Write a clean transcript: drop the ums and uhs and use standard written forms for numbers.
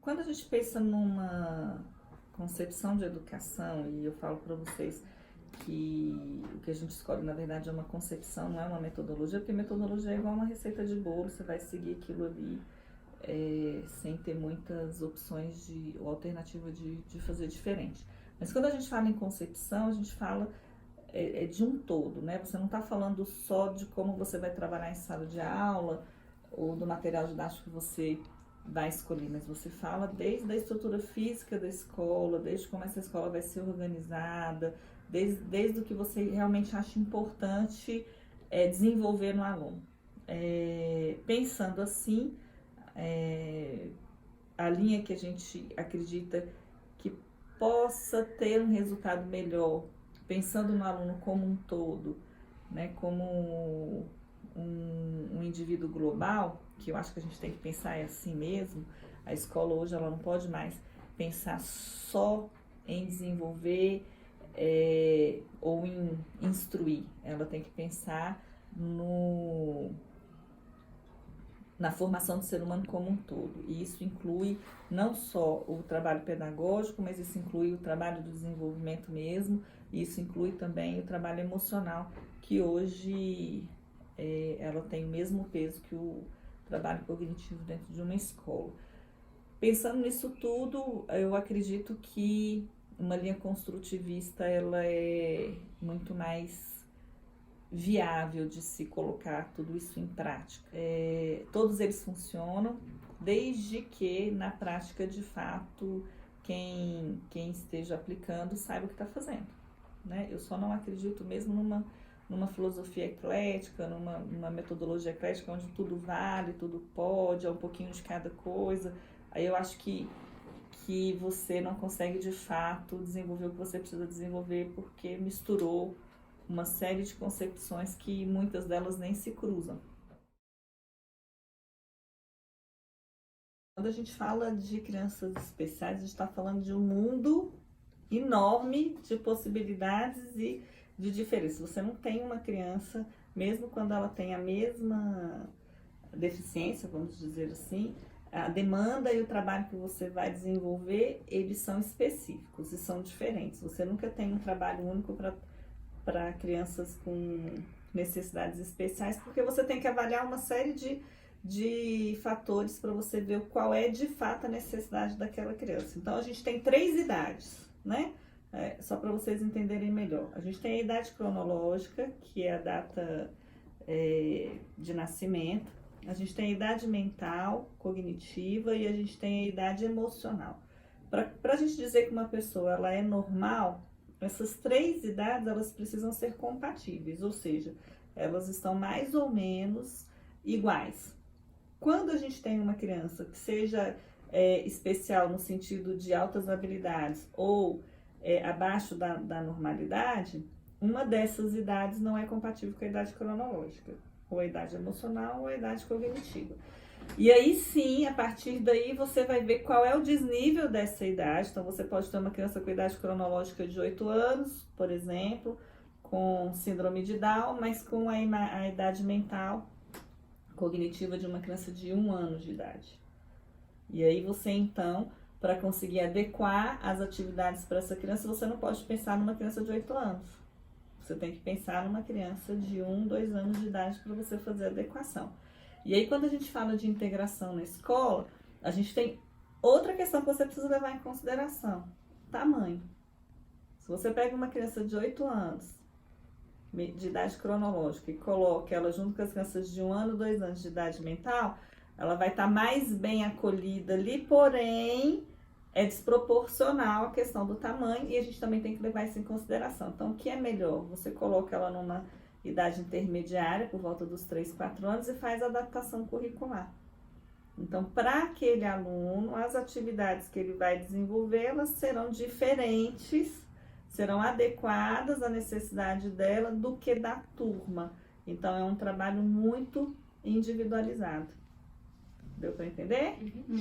Quando a gente pensa numa concepção de educação, e eu falo para vocês que o que a gente escolhe, na verdade, é uma concepção, não é uma metodologia, porque metodologia é igual uma receita de bolo, você vai seguir aquilo ali sem ter muitas opções ou alternativa de fazer diferente. Mas quando a gente fala em concepção, a gente fala de um todo, né? Você não está falando só de como você vai trabalhar em sala de aula ou do material didático que você vai escolher, mas você fala desde a estrutura física da escola, desde como essa escola vai ser organizada, desde o que você realmente acha importante desenvolver no aluno. Pensando assim, a linha que a gente acredita que possa ter um resultado melhor, pensando no aluno como um todo, né, como um indivíduo global, que eu acho que a gente tem que pensar assim mesmo. A escola hoje ela não pode mais pensar só em desenvolver ou em instruir, ela tem que pensar na formação do ser humano como um todo. E isso inclui não só o trabalho pedagógico, mas isso inclui o trabalho do desenvolvimento mesmo, e isso inclui também o trabalho emocional, que hoje ela tem o mesmo peso que o trabalho cognitivo dentro de uma escola. Pensando nisso tudo, eu acredito que uma linha construtivista ela é muito mais viável de se colocar tudo isso em prática. Todos eles funcionam, desde que na prática, de fato, quem esteja aplicando saiba o que está fazendo, né? Eu só não acredito mesmo numa filosofia eclética, numa metodologia eclética onde tudo vale, tudo pode, é um pouquinho de cada coisa. Aí eu acho que você não consegue de fato desenvolver o que você precisa desenvolver porque misturou uma série de concepções que muitas delas nem se cruzam. Quando a gente fala de crianças especiais, a gente está falando de um mundo enorme de possibilidades e de diferenças. Você não tem uma criança, mesmo quando ela tem a mesma deficiência, vamos dizer assim, a demanda e o trabalho que você vai desenvolver, eles são específicos e são diferentes. Você nunca tem um trabalho único para crianças com necessidades especiais, porque você tem que avaliar uma série de fatores para você ver qual é de fato a necessidade daquela criança. Então a gente tem 3 idades, né? Só para vocês entenderem melhor. A gente tem a idade cronológica, que é a data de nascimento. A gente tem a idade mental, cognitiva, e a gente tem a idade emocional. Para a gente dizer que uma pessoa ela é normal, essas 3 idades elas precisam ser compatíveis, ou seja, elas estão mais ou menos iguais. Quando a gente tem uma criança que seja especial no sentido de altas habilidades ou abaixo da normalidade, uma dessas idades não é compatível com a idade cronológica, ou a idade emocional ou a idade cognitiva. E aí sim, a partir daí você vai ver qual é o desnível dessa idade. Então você pode ter uma criança com idade cronológica de 8 anos, por exemplo, com síndrome de Down, mas com a idade mental cognitiva de uma criança de 1 ano de idade. E aí você então, para conseguir adequar as atividades para essa criança, você não pode pensar numa criança de 8 anos. Você tem que pensar numa criança de 1, 2 anos de idade para você fazer a adequação. E aí, quando a gente fala de integração na escola, a gente tem outra questão que você precisa levar em consideração: tamanho. Se você pega uma criança de 8 anos, de idade cronológica, e coloca ela junto com as crianças de 1 ano, 2 anos de idade mental, ela vai estar mais bem acolhida ali, porém é desproporcional a questão do tamanho, e a gente também tem que levar isso em consideração. Então, o que é melhor? Você coloca ela numa idade intermediária, por volta dos 3, 4 anos, e faz a adaptação curricular. Então, para aquele aluno, as atividades que ele vai desenvolver, elas serão diferentes, serão adequadas à necessidade dela do que da turma. Então, é um trabalho muito individualizado. Deu para entender? Uhum.